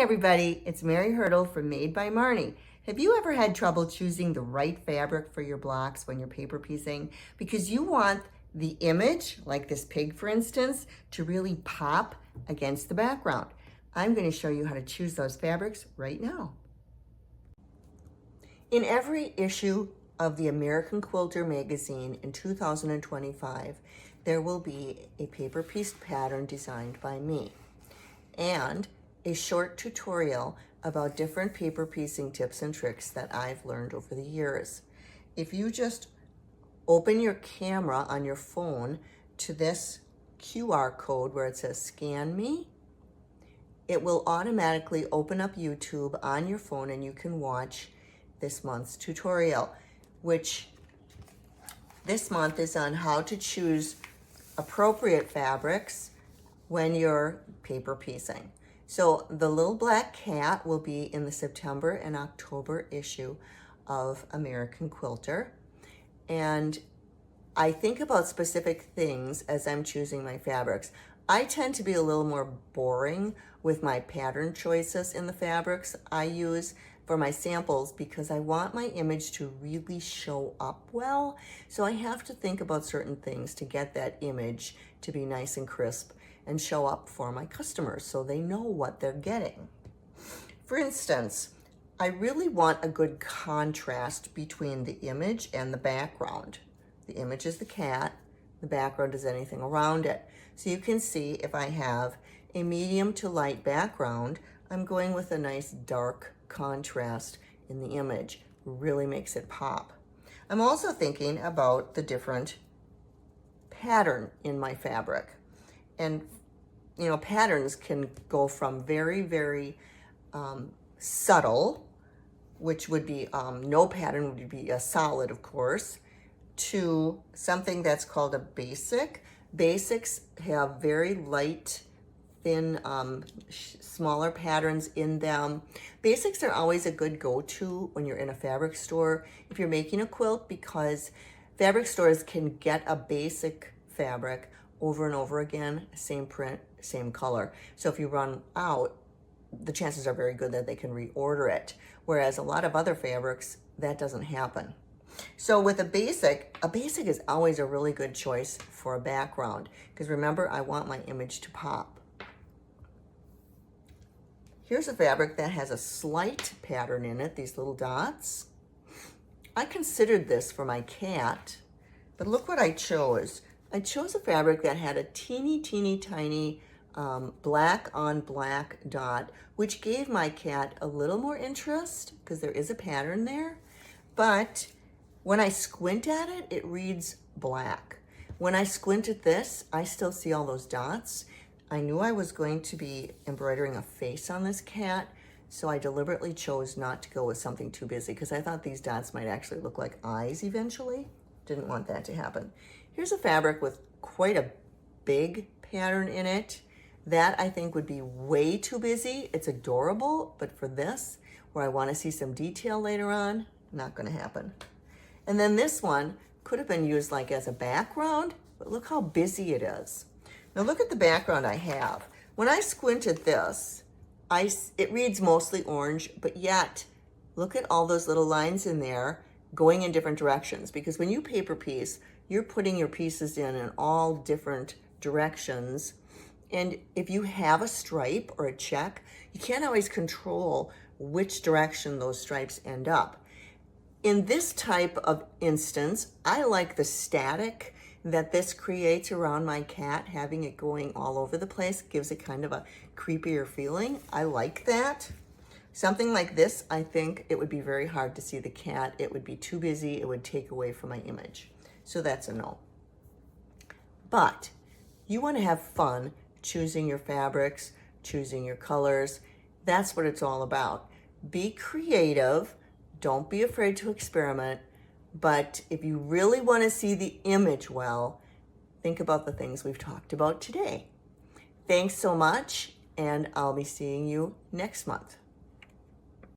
everybody, it's Mary Hurdle from Made by Marnie. Have you ever had trouble choosing the right fabric for your blocks when you're paper piecing? Because you want the image, like this pig for instance, to really pop against the background. I'm going to show you how to choose those fabrics right now. In every issue of the American Quilter magazine in 2025, there will be a paper pieced pattern designed by me and a short tutorial about different paper piecing tips and tricks that I've learned over the years. If you just open your camera on your phone to this QR code where it says scan me, it will automatically open up YouTube on your phone and you can watch this month's tutorial, which this month is on how to choose appropriate fabrics when you're paper piecing. So the little black cat will be in the September and October issue of American Quilter. And I think about specific things as I'm choosing my fabrics. I tend to be a little more boring with my pattern choices in the fabrics I use for my samples because I want my image to really show up well. So I have to think about certain things to get that image to be nice and crisp and show up for my customers so they know what they're getting. For instance, I really want a good contrast between the image and the background. The image is the cat, the background is anything around it. So you can see if I have a medium to light background, I'm going with a nice dark contrast in the image. Really makes it pop. I'm also thinking about the different pattern in my fabric. And you know, patterns can go from very subtle, which would be no pattern would be a solid, of course, to something that's called a basic. Basics have very light, thin, smaller patterns in them. Basics are always a good go-to when you're in a fabric store if you're making a quilt, because fabric stores can get a basic fabric over and over again, same print, same color. So if you run out, the chances are very good that they can reorder it. Whereas a lot of other fabrics, that doesn't happen. So with a basic is always a really good choice for a background, because remember, I want my image to pop. Here's a fabric that has a slight pattern in it, these little dots. I considered this for my cat, but look what I chose. I chose a fabric that had a teeny tiny black on black dot, which gave my cat a little more interest because there is a pattern there. But when I squint at it, it reads black. When I squint at this, I still see all those dots. I knew I was going to be embroidering a face on this cat, so I deliberately chose not to go with something too busy because I thought these dots might actually look like eyes eventually. Didn't want that to happen. Here's a fabric with quite a big pattern in it. That I think would be way too busy. It's adorable, but for this, where I want to see some detail later on, not going to happen. And then this one could have been used like as a background, but look how busy it is. Now look at the background I have. When I squint at this, it reads mostly orange, but yet look at all those little lines in there going in different directions, because when you paper piece, you're putting your pieces in all different directions. And if you have a stripe or a check, you can't always control which direction those stripes end up. In this type of instance, I like the static that this creates around my cat. Having it going all over the place gives it kind of a creepier feeling. I like that. Something like this, I think it would be very hard to see the cat. It would be too busy. It would take away from my image. So that's a no. But you want to have fun choosing your fabrics, choosing your colors. That's what it's all about. Be creative. Don't be afraid to experiment. But if you really want to see the image well, think about the things we've talked about today. Thanks so much, and I'll be seeing you next month.